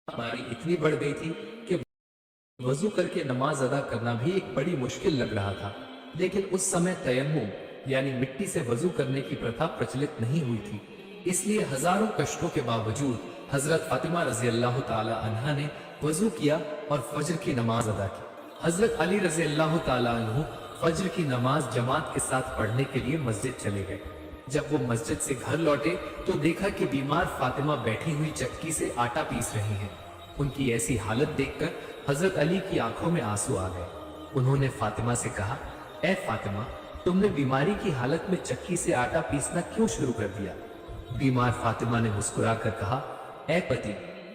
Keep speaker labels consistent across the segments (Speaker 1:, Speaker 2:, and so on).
Speaker 1: हमारी इतनी बढ़ गई थी कि वजू करके नमाज अदा करना भी एक बड़ी मुश्किल लग रहा था। लेकिन उस समय तयम्मुम यानी मिट्टी से वजू करने की प्रथा प्रचलित नहीं हुई थी। इसलिए हजारों कष्टों के बावजूद हजरत फातिमा रजी अल्लाह ताला अन्हा ने वजू किया और फजर की नमाज अदा की। हजरत अली रजी अल्लाह ताला अन्हु फजर की नमाज जमात के साथ पढ़ने के लिए मस्जिद चले गए। जब वो मस्जिद से घर लौटे तो देखा कि बीमार फातिमा बैठी हुई चक्की से आटा पीस रही हैं। उनकी ऐसी हालत देखकर हजरत अली की आंखों में आंसू आ गए। उन्होंने फातिमा से कहा, ए फातिमा, तुमने बीमारी की हालत में चक्की से आटा पीसना क्यों शुरू कर दिया? बीमार फातिमा ने मुस्कुराकर कहा, ए पति,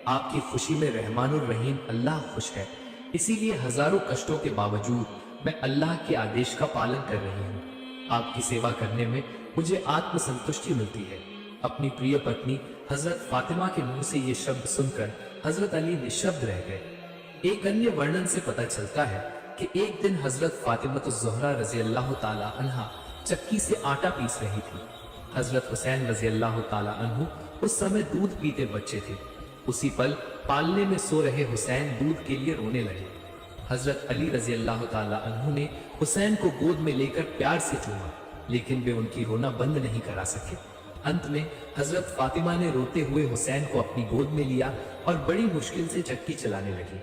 Speaker 1: आपकी खुशी में रहमानुर रहीम अल्लाह खुश है, इसीलिए हजारों कष्टों के बावजूद मैं अल्लाह के आदेश का पालन कर रही हूँ। आपकी सेवा करने में मुझे आत्म संतुष्टि मिलती है। अपनी प्रिय पत्नी हजरत फातिमा के मुंह से ये शब्द सुनकर हजरत अली निशब्द रह गए। एक अन्य वर्णन से पता चलता है कि एक दिन हजरत फातिमा रजी अल्लाह ताला अन्हा चक्की से आटा पीस रही थी। हजरत हुसैन रजी अल्लाह ताला अन्हु उस समय दूध पीते बच्चे थे। उसी पल पालने में सो रहे हुसैन दूध के लिए रोने लगे। हजरत अली रजी अल्लाह ताला अन्हु ने हुसैन को गोद में लेकर प्यार से चूमा, लेकिन वे उनकी रोना बंद नहीं करा सके। अंत में हजरत फातिमा ने रोते हुए हुसैन को अपनी गोद में लिया और बड़ी मुश्किल से चक्की चलाने लगी।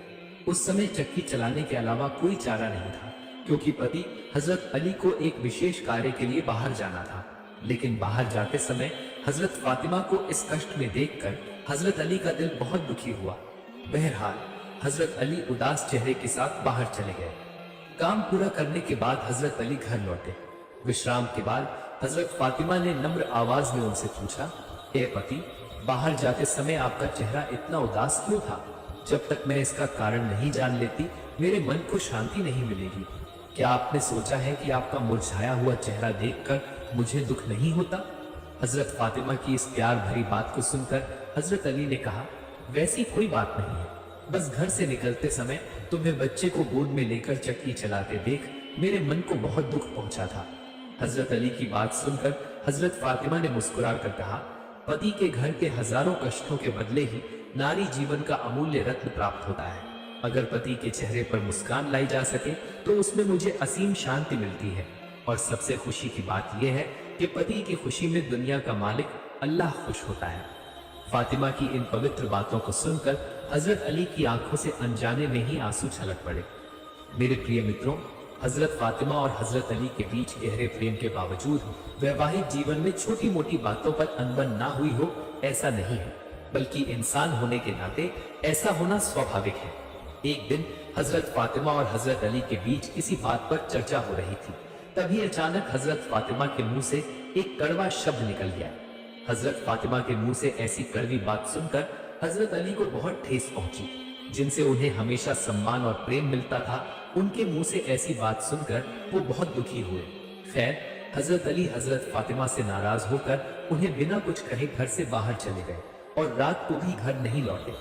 Speaker 1: उस समय चक्की चलाने के अलावा कोई चारा नहीं था, क्योंकि पति हजरत अली को एक विशेष कार्य के लिए बाहर जाना था। लेकिन बाहर जाते समय हजरत फातिमा को इस कष्ट में देखकर हजरत अली का दिल बहुत दुखी हुआ। बहरहाल हजरत अली उदास चेहरे के साथ बाहर चले गए। काम पूरा करने के बाद हजरत अली घर लौटे। विश्राम के बाद हजरत फातिमा ने नम्र आवाज में उनसे पूछा, ए पति, बाहर जाते समय आपका चेहरा इतना उदास क्यों था? जब तक मैं इसका कारण नहीं जान लेती मेरे मन को शांति नहीं मिलेगी। क्या आपने सोचा है कि आपका मुरझाया हुआ चेहरा देखकर मुझे दुख नहीं होता? हजरत फातिमा की इस प्यार भरी बात को सुनकर हजरत अली ने कहा, वैसी कोई बात नहीं है, बस घर से निकलते समय तुम्हें बच्चे को गोद में लेकर चक्की चलाते देख मेरे मन को बहुत दुख पहुंचा था। हजरत अली की बात सुनकर हजरत फातिमा ने मुस्कुरा कर कहा, पति के घर के हजारों कष्टों के बदले ही नारी जीवन का अमूल्य रत्न प्राप्त होता है। अगर पति के चेहरे पर मुस्कान लाई जा सके तो उसमें मुझे असीम शांति मिलती है। और सबसे खुशी की बात यह है कि पति की खुशी में दुनिया का मालिक अल्लाह खुश होता है। फातिमा की इन पवित्र बातों को सुनकर हजरत अली की आंखों से अनजाने में ही आंसू छलक पड़े। मेरे प्रिय मित्रों, हजरत फातिमा और हजरत अली के बीच गहरे प्रेम के बावजूद वैवाहिक जीवन में छोटी मोटी बातों पर अनबन ना हुई हो, ऐसा नहीं है, बल्कि इंसान होने के नाते ऐसा होना स्वाभाविक है। एक दिन हजरत फातिमा और हजरत अली के बीच किसी बात पर चर्चा हो रही थी। तभी अचानक हजरत फातिमा के मुंह से एक कड़वा शब्द निकल गया। हजरत फातिमा के मुंह से ऐसी कड़वी बात सुनकर हजरत अली को बहुत ठेस पहुंची। जिनसे उन्हें हमेशा सम्मान और प्रेम मिलता था, उनके मुंह से ऐसी बात सुनकर वो बहुत दुखी हुए। खैर, हजरत अली हजरत फातिमा से नाराज होकर उन्हें बिना कुछ कहे घर से बाहर चले गए और रात को भी घर नहीं लौटे।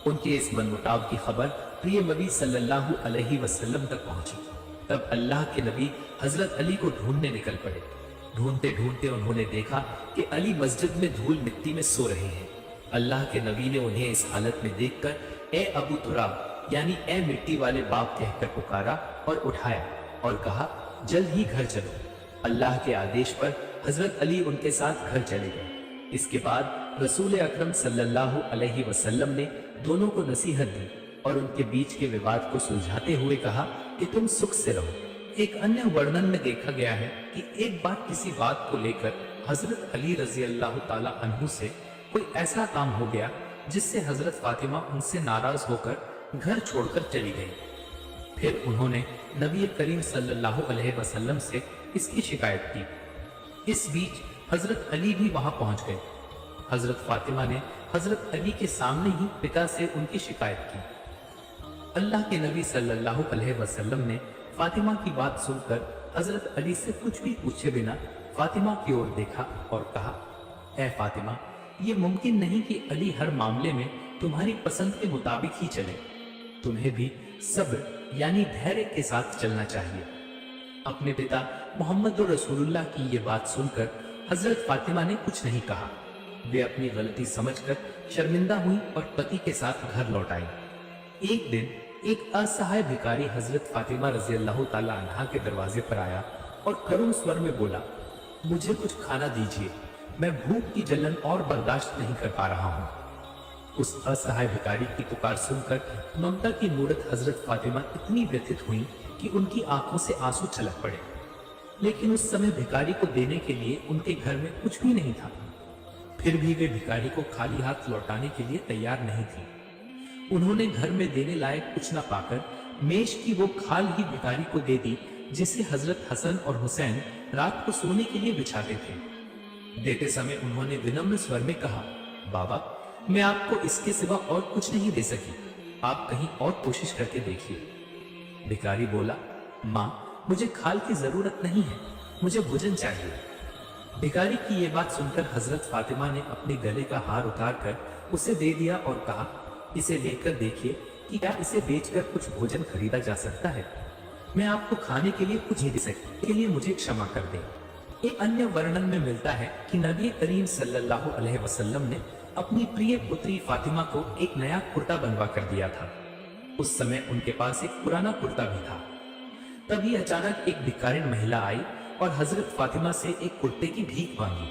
Speaker 1: उनके इस मनमुटाव की खबर प्रिय नबी सल्लल्लाहु अलैहि वसल्लम तक पहुंची। तब अल्लाह के नबी हजरत अली को ढूंढने निकल पड़े। ढूंढते ढूंढते उन्होंने देखा कि अली मस्जिद में धूल मिट्टी में सो रहे हैं। अल्लाह के नबी ने उन्हें इस हालत में देखकर ए अबू तुराब यानी ए मिट्टी वाले बाप कहकर पुकारा और उठाया और कहा, जल्द ही घर चलो। अल्लाह के आदेश पर हजरत अली उनके साथ घर चले गए। इसके बाद रसूल अकरम सल्लल्लाहु अलैहि वसल्लम ने दोनों को नसीहत दी और उनके बीच के विवाद को सुलझाते हुए कहा कि तुम सुख से रहो। एक अन्य वर्णन में देखा गया है कि एक बार किसी बात को लेकर हजरत अली रजी अल्लाह ताला अन्हु से कोई ऐसा काम हो गया जिससे हजरत फातिमा उनसे नाराज होकर घर छोड़कर चली गई। फिर उन्होंने नबी करीम सल्लल्लाहु अलैहि वसल्लम से इसकी शिकायत की। इस बीच हजरत अली भी वहां पहुंच गए। हजरत फातिमा ने हजरत अली के सामने ही पिता से उनकी शिकायत की। अल्लाह के नबी सल्लल्लाहु अलैहि वसल्लम ने फातिमा की बात सुनकर हजरत अली से कुछ भी पूछे बिना फातिमा की ओर देखा और कहा, ऐ फातिमा, ये मुमकिन नहीं कि अली हर मामले में तुम्हारी पसंद के मुताबिक ही चले। तुम्हें भी सब्र यानी धैर्य के साथ चलना चाहिए। अपने पिता मोहम्मद रसूलुल्लाह की ये बात सुनकर हजरत फातिमा ने कुछ नहीं कहा। वे अपनी गलती समझकर शर्मिंदा हुई और पति के साथ घर लौट आई। एक दिन एक असहाय भिखारी हजरत फातिमा रजी अल्लाह ताला अन्हा के दरवाजे पर आया और करुण स्वर में बोला, मुझे कुछ खाना दीजिए, मैं भूख की जलन और बर्दाश्त नहीं कर पा रहा हूँ। उस असहाय भिखारी की पुकार सुनकर ममता की मूरत हजरत फातिमा इतनी व्यथित हुई कि उनकी आंखों से आंसू छलक पड़े। लेकिन उस समय भिखारी को देने के लिए उनके घर में कुछ भी नहीं था। फिर भी वे भिखारी को खाली हाथ लौटाने के लिए तैयार नहीं थी। उन्होंने घर में देने लायक कुछ न पाकर मेष की वो खाल ही भिखारी को दे दी जिसे हजरत हसन और हुसैन रात को सोने के लिए बिछाते थे। देते समय उन्होंने विनम्र स्वर में कहा, बाबा, मैं आपको इसके सिवा और कुछ नहीं दे सकी, आप कहीं और कोशिश करके देखिए। भिखारी बोला, माँ, मुझे खाल की जरूरत नहीं है, मुझे भोजन चाहिए। भिखारी की ये बात सुनकर हजरत फातिमा ने अपने गले का हार उतारकर उसे दे दिया और कहा, इसे लेकर देखिए कि क्या इसे बेचकर कुछ भोजन खरीदा जा सकता है। मैं आपको खाने के लिए कुछ नहीं दे सकती, इसके लिए मुझे क्षमा कर दें। एक अन्य वर्णन में मिलता है कि नबी करीम सल्लल्लाहु अलैहि वसल्लम ने अपनी प्रिय पुत्री फातिमा को एक नया कुर्ता बनवा कर दिया था। उस समय उनके पास एक पुराना कुर्ता भी था। तभी अचानक एक भिखारिन महिला आई और हजरत फातिमा से एक कुर्ते की भीख मांगी।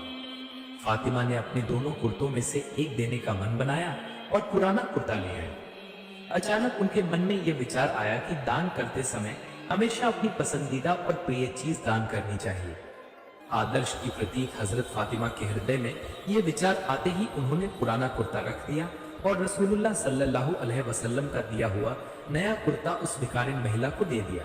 Speaker 1: फातिमा ने अपने दोनों कुर्तों में से एक देने का मन बनाया और पुराना कुर्ता ले आई। अचानक उनके मन में यह विचार आया कि दान करते समय हमेशा अपनी पसंदीदा और प्रिय चीज दान करनी चाहिए। आदर्श की प्रतीक हजरत फातिमा के हृदय में यह विचार आते ही उन्होंने पुराना कुर्ता रख दिया और रसूलुल्लाह सल्लल्लाहु अलैहि वसल्लम का दिया हुआ नया कुर्ता उस भिखारिन महिला को दे दिया।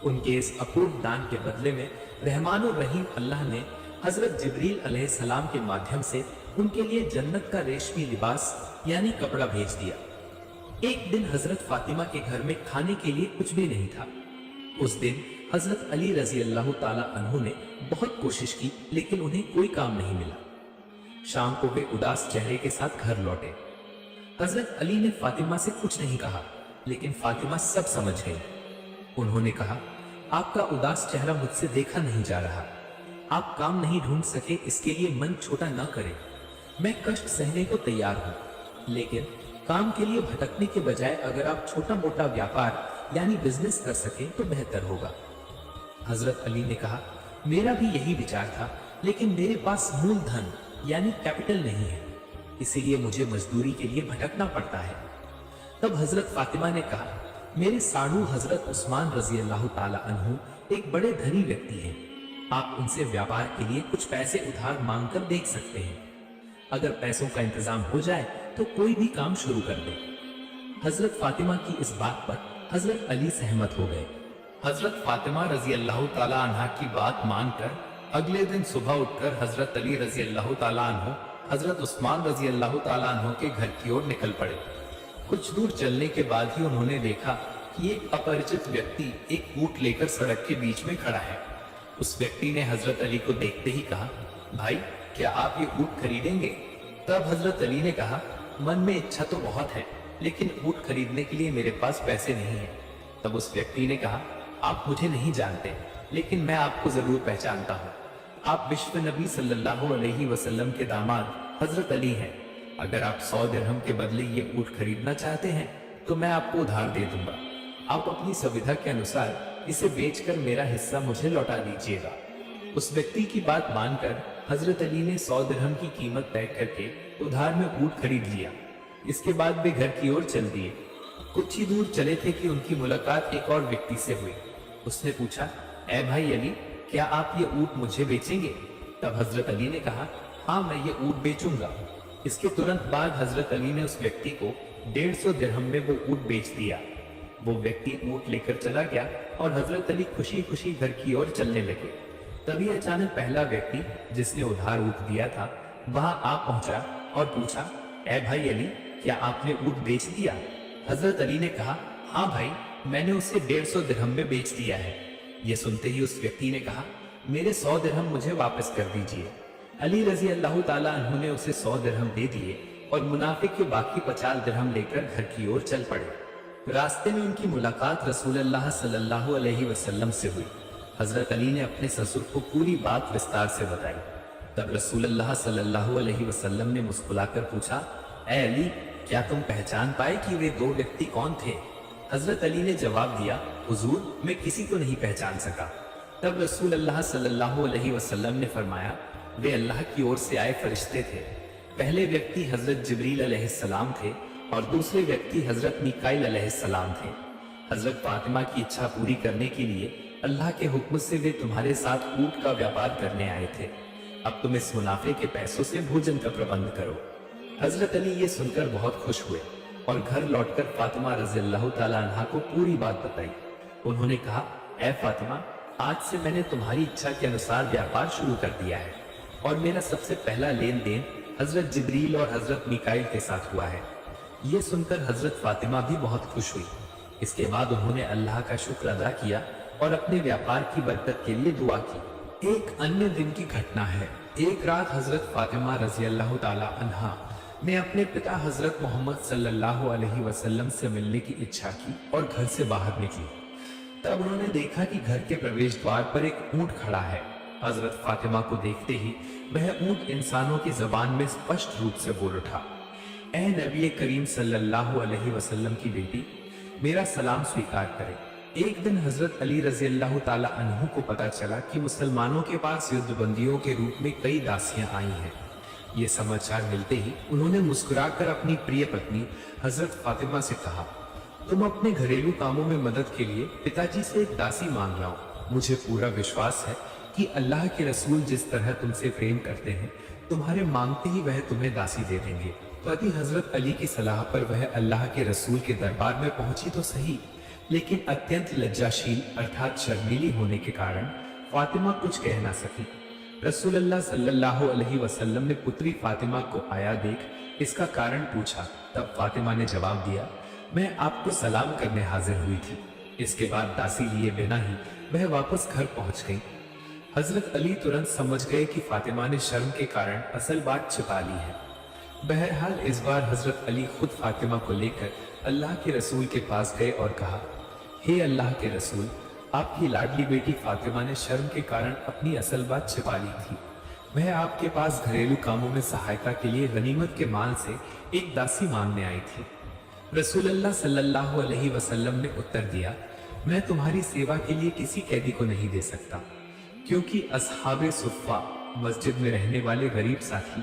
Speaker 1: उनके इस अपूर्व दान के बदले में रहमानुर रहीम अल्लाह ने हजरत जिब्रील अलैहिस्सलाम के माध्यम से उनके लिए जन्नत का रेशमी लिबास यानी कपड़ा भेज दिया। एक दिन हजरत फातिमा के घर में खाने के लिए कुछ भी नहीं था। उस दिन हजरत अली रजी अल्लाह ताला अन्हु ने बहुत कोशिश की, लेकिन उन्हें कोई काम नहीं मिला। शाम को वे उदास चेहरे के साथ घर लौटे। हजरत अली ने फातिमा से कुछ नहीं कहा, लेकिन फातिमा सब समझ गई। उन्होंने कहा, आपका उदास चेहरा मुझसे देखा नहीं जा रहा। आप काम नहीं ढूंढ सके, इसके लिए मन छोटा न करें। मैं कष्ट सहने को तैयार हूं, लेकिन काम के लिए भटकने के बजाय अगर आप छोटा मोटा व्यापार यानी बिजनेस कर सके तो बेहतर होगा। हजरत अली ने कहा, मेरा भी यही विचार था, लेकिन मेरे पास मूलधन यानी कैपिटल नहीं है, इसीलिए मुझे मजदूरी के लिए भटकना पड़ता है। तब हजरत फातिमा ने कहा, मेरे साढ़ू हजरत उस्मान रजी अल्लाह ताला अन्हु एक बड़े धनी व्यक्ति हैं। आप उनसे व्यापार के लिए कुछ पैसे उधार मांग कर देख सकते हैं। अगर पैसों का इंतजाम हो जाए तो कोई भी काम शुरू कर दे। हजरत फातिमा की इस बात पर हजरत अली सहमत हो गए। हजरत फातिमा रजी अल्लाह ताला अन्हा की बात मानकर अगले दिन सुबह उठकर हजरत अली रजी अल्लाह ताला अन्हु हजरत उस्मान रजी अल्लाह ताला अन्हु के घर की ओर निकल पड़े। कुछ दूर चलने के बाद ही उन्होंने देखा कि एक अपरिचित व्यक्ति एक ऊंट लेकर सड़क के बीच में खड़ा है। उस व्यक्ति ने हजरत अली को देखते ही कहा, भाई, क्या आप ये ऊंट खरीदेंगे? तब हजरत अली ने कहा, मन में इच्छा तो बहुत है, लेकिन ऊंट खरीदने के लिए मेरे पास पैसे नहीं है। तब उस व्यक्ति ने कहा, आप मुझे नहीं जानते, लेकिन मैं आपको जरूर पहचानता हूँ। आप विश्व नबी सल्लल्लाहु अलैहि वसल्लम के दामाद हजरत अली हैं। अगर आप 100 दिरहम के बदले ये ऊंट खरीदना चाहते हैं तो मैं आपको उधार दे दूंगा। आप अपनी सुविधा के अनुसार इसे बेचकर मेरा हिस्सा मुझे लौटा दीजिएगा। उस व्यक्ति की बात मानकर हजरत अली ने 100 दिरहम की कीमत तय करके उधार में ऊंट खरीद लिया। इसके बाद वे घर की ओर चल दिए। कुछ ही दूर चले थे कि उनकी मुलाकात एक और व्यक्ति से हुई। उसने पूछा, ऐ भाई अली, क्या आप ये ऊंट मुझे बेचेंगे? तब हजरत अली ने कहा, हाँ, मैं ये ऊंट बेचूंगा। इसके तुरंत बाद हजरत अली ने उस व्यक्ति को 150 दिरहम में वो ऊंट बेच दिया। वो व्यक्ति ऊंट लेकर चला गया और हजरत अली खुशी खुशी घर की ओर चलने लगे। तभी अचानक पहला व्यक्ति जिसने उधार ऊंट दिया था वहां आ पहुंचा और पूछा, ऐ भाई अली, क्या आपने ऊंट बेच दिया? हजरत अली ने कहा, हाँ भाई, मैंने उसे 150 दिरहम में बेच दिया है। ये सुनते ही उस व्यक्ति ने कहा, मेरे 100 दिरहम मुझे वापस कर दीजिए। अली रजी अल्लाह ताला अन्हु ने उसे 100 दिरहम दे दिए और मुनाफिक के बाकी 50 दिरहम लेकर घर की ओर चल पड़े। रास्ते में उनकी मुलाकात रसूलुल्लाह सल्लल्लाहु अलैहि वसल्लम से हुई। हजरत अली ने अपने ससुर को पूरी बात विस्तार से बताई। तब रसूलुल्लाह सल्लल्लाहु अलैहि वसल्लम ने मुस्कुराकर पूछा, ए अली, क्या तुम पहचान पाए कि वे दो व्यक्ति कौन थे? हजरत अली ने जवाब दिया, हुजूर, मैं किसी को नहीं पहचान सका। तब रसूलुल्लाह सल्लल्लाहु अलैहि वसल्लम ने फरमाया, वे अल्लाह की ओर से आए फरिश्ते थे। पहले व्यक्ति हजरत जिब्रील अलैहिस्सलाम थे और दूसरे व्यक्ति हजरत मीकाईल अलैहिस्सलाम थे। हजरत फातिमा की इच्छा पूरी करने के लिए अल्लाह के हुक्म से वे तुम्हारे साथ ऊंट का व्यापार करने आए थे। अब तुम इस मुनाफे के पैसों से भोजन का प्रबंध करो। हजरत अली ये सुनकर बहुत खुश हुए और घर लौटकर फातिमा रज़ियल्लाहु ताला अन्हा को पूरी बात बताई। उन्होंने कहा, ऐ फातिमा, आज से मैंने तुम्हारी इच्छा के अनुसार व्यापार शुरू कर दिया है और मेरा सबसे पहला लेन देन हजरत जिब्रील और हजरत मीकाईल के साथ हुआ है। ये सुनकर हजरत फातिमा भी बहुत खुश हुई। इसके बाद उन्होंने अल्लाह का शुक्र अदा किया और अपने व्यापार की बरकत के लिए दुआ की। एक अन्य दिन की घटना है। एक रात हजरत फातिमा रज़ियल्लाहु ताला अन्हा ने अपने पिता हजरत मोहम्मद सल्लल्लाहु अलैहि वसल्लम से मिलने की इच्छा की और घर से बाहर निकली। तब उन्होंने देखा कि घर के प्रवेश द्वार पर एक ऊंट खड़ा है। हजरत फातिमा को देखते ही वह ऊंट इंसानों की जबान में स्पष्ट रूप से बोल उठा, ऐ नबी करीम सल्लल्लाहु अलैहि वसल्लम की बेटी, मेरा सलाम स्वीकार करें। एक दिन हजरत अली रज़ियल्लाहु ताला अन्हु को पता चला कि मुसलमानों के पास युद्धबंदियों के रूप में कई दासियां आई हैं। ये समाचार मिलते ही उन्होंने मुस्कुराकर अपनी प्रिय पत्नी हजरत फातिमा से कहा, तुम अपने घरेलू कामों में मदद के लिए पिताजी से एक दासी मांग लाओ। मुझे पूरा विश्वास है कि अल्लाह के रसूल जिस तरह तुमसे प्रेम करते हैं, तुम्हारे मांगते ही वह तुम्हें दासी दे देंगे। पति हजरत अली की सलाह पर वह अल्लाह के रसूल के दरबार में पहुंची तो सही, लेकिन अत्यंत लज्जाशील अर्थात शर्मीली होने के कारण फातिमा कुछ कह ना सकी। रसूलुल्लाह सल्लल्लाहु अलैहि वसल्लम ने पुत्री फातिमा को आया देख इसका कारण पूछा। तब फातिमा ने जवाब दिया, मैं आपको सलाम करने हाजिर हुई थी। इसके बाद दासी लिए बिना ही वह वापस घर पहुंच गई। हजरत अली तुरंत समझ गए कि फातिमा ने शर्म के कारण असल बात छिपा ली है। बहरहाल इस बार हजरत अली खुद फातिमा को लेकर अल्लाह के रसूल के पास गए और कहा, हे अल्लाह के रसूल, आपकी लाडली बेटी फातिमा ने शर्म के कारण अपनी असल बात छिपा ली थी। वह आपके पास घरेलू कामों में सहायता के लिए गनीमत के माल से एक दासी मांगने आई थी। रसूलुल्लाह सल्लल्लाहु अलैहि वसल्लम ने उत्तर दिया, मैं तुम्हारी सेवा के लिए किसी कैदी को नहीं दे सकता, क्योंकि अस्हाबे सुफ़ा मस्जिद में रहने वाले गरीब साथी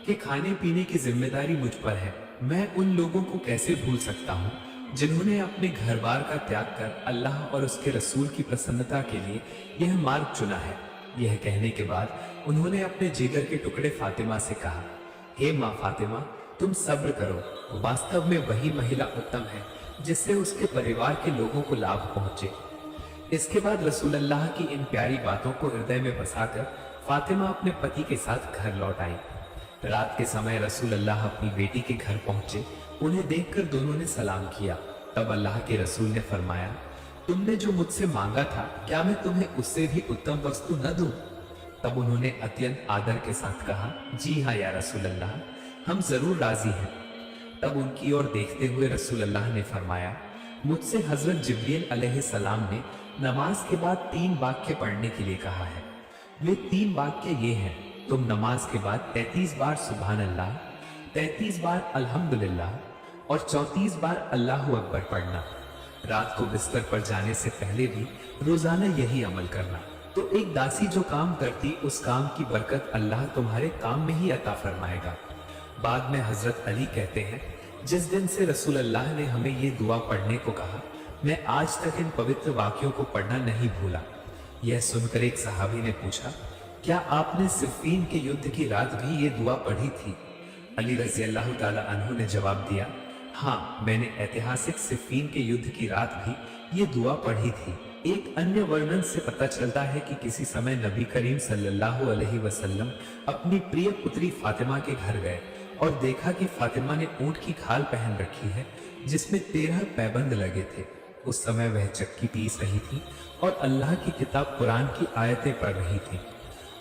Speaker 1: के खाने पीने की जिम्मेदारी मुझ पर है। मैं उन लोगों को कैसे भूल सकता हूँ जिन्होंने अपने घर बार का त्याग कर अल्लाह और उसके रसूल की प्रसन्नता के लिए यह मार्ग चुना है। यह कहने के बाद उन्होंने अपने जिगर के टुकड़े फातिमा से कहा, हे माँ फातिमा, तुम सब्र करो। वास्तव में वही महिला उत्तम है जिससे उसके परिवार के लोगों को लाभ पहुंचे। इसके बाद रसूलुल्लाह की इन प्यारी बातों को हृदय में बसाकर फातिमा अपने पति के साथ घर लौट आई। रात के समय रसूलुल्लाह अपनी बेटी के घर पहुंचे। उन्हें देखकर दोनों ने सलाम किया। तब अल्लाह के रसूल ने फरमाया, तुमने जो मुझसे मांगा था, क्या मैं तुम्हें उससे भी उत्तम वस्तु न दूं? तब उन्होंने अत्यंत आदर के साथ कहा, जी हाँ या रसूलुल्लाह, हम जरूर राजी हैं। तब उनकी ओर देखते हुए रसूलुल्लाह ने फरमाया, मुझसे हजरत जिब्रील अलैहिस्सलाम ने नमाज के बाद 3 वाक्य पढ़ने के लिए कहा है। वे 3 वाक्य ये हैं, तुम नमाज के बाद 33 बार सुभान अल्लाह, 33 बार अल्हम्दुलिल्लाह और 34 बार अल्लाहु अकबर पढ़ना। रात को बिस्तर पर जाने से पहले भी रोजाना यही अमल करना। तो एक दासी जो काम करती, उस काम की बरकत अल्लाह तुम्हारे काम में ही अता फरमाएगा। बाद में हजरत अली कहते हैं, जिस दिन से रसूलुल्लाह ने हमें ये दुआ पढ़ने को कहा, मैं आज तक इन पवित्र वाक्यों को पढ़ना नहीं भूला। यह सुनकर एक सहाबी ने पूछा, क्या आपने सिफ़ीन के युद्ध की रात भी ये दुआ पढ़ी थी? अली रज़ियल्लाहु ताला अन्हु ने जवाब दिया, हाँ, मैंने ऐतिहासिक सिफ़ीन के युद्ध की रात भी ये दुआ पढ़ी थी। एक अन्य वर्णन से पता चलता है कि किसी समय नबी करीम सल्लल्लाहु अलैहि वसल्लम अपनी प्रिय पुत्री फातिमा के घर गए और देखा कि फातिमा ने ऊंट की खाल पहन रखी है जिसमें 13 पैबंद लगे थे। उस समय वह चक्की पीस रही थी और अल्लाह की किताब कुरान की आयतें पढ़ रही थी।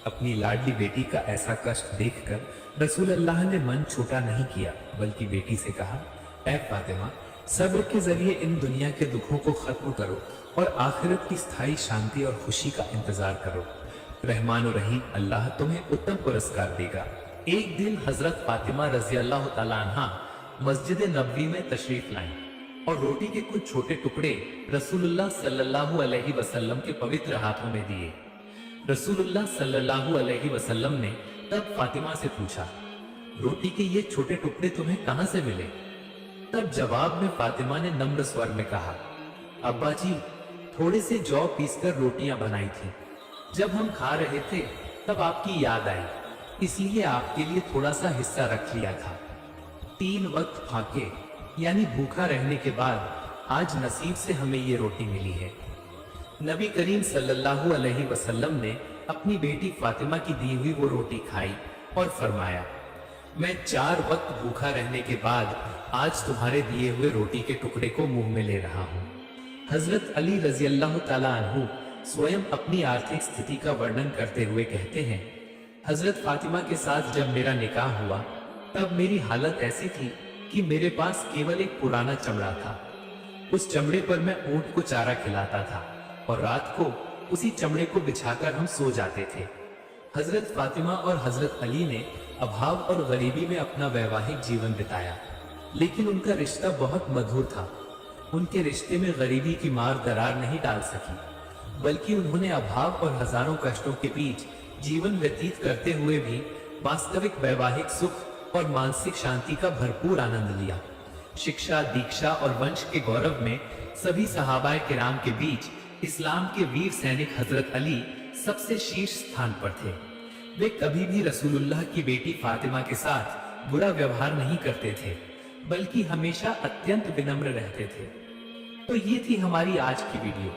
Speaker 1: अपनी लाडली बेटी का ऐसा कष्ट देखकर रसूलुल्लाह ने मन छोटा नहीं किया, बल्कि बेटी से कहा, ऐ फातिमा, सब्र के जरिए इन दुनिया के दुखों को खत्म करो और आखिरत की स्थायी शांति और खुशी का इंतजार करो। रहमान और रहीम, अल्लाह तुम्हें उत्तम पुरस्कार देगा। एक दिन हजरत फातिमा रजी अल्लाह तआला अन्हा मस्जिद नबवी में तशरीफ लाईं और रोटी के कुछ छोटे टुकड़े रसूलुल्लाह सल्लल्लाहु अलैहि वसल्लम के पवित्र हाथों में दिए। रसूलुल्लाह सल्लल्लाहु अलैहि वसल्लम ने तब फातिमा से पूछा, रोटी के ये छोटे टुकड़े तुम्हें कहां से मिले? तब जवाब में फातिमा ने नम्र स्वर में कहा, अब्बा जी, थोड़े से जौ पीसकर रोटियां बनाई थी। जब हम खा रहे थे तब आपकी याद आई, इसलिए आपके लिए थोड़ा सा हिस्सा रख लिया था। 3 वक्त फाके यानी भूखा रहने के बाद आज नसीब से हमें ये रोटी मिली है। नबी करीम सल्लल्लाहु अलैहि वसल्लम ने अपनी बेटी फातिमा की दी हुई वो रोटी खाई और फरमाया, मैं 4 वक्त भूखा रहने के बाद आज तुम्हारे दिए हुए रोटी के टुकड़े को मुंह में ले रहा हूँ। हजरत अली रजी अल्लाह तआला अन्हु स्वयं अपनी आर्थिक स्थिति का वर्णन करते हुए कहते हैं, हजरत फातिमा के साथ जब मेरा निकाह हुआ तब मेरी हालत ऐसी थी कि मेरे पास केवल एक पुराना चमड़ा था। उस चमड़े पर मैं ऊंट को चारा खिलाता था और रात को उसी चमड़े को बिछाकर हम सो जाते थे। हजरत फातिमा और हजरत अली ने अभाव और गरीबी में अपना वैवाहिक जीवन बिताया, लेकिन उनका रिश्ता बहुत मधुर था। उनके रिश्ते में गरीबी की मार दरार नहीं डाल सकी, बल्कि उन्होंने अभाव और हजारों कष्टों के बीच जीवन व्यतीत करते हुए भी वास्तविक वैवाहिक सुख और मानसिक शांति का भरपूर आनंद लिया। शिक्षा, दीक्षा और वंश के गौरव में सभी सहाबाए किराम के बीच इस्लाम के वीर सैनिक हजरत अली सबसे शीर्ष स्थान पर थे। वे कभी भी रसूलुल्लाह की बेटी फातिमा के साथ बुरा व्यवहार नहीं करते थे, बल्कि हमेशा अत्यंत विनम्र रहते थे। तो ये थी हमारी आज की वीडियो।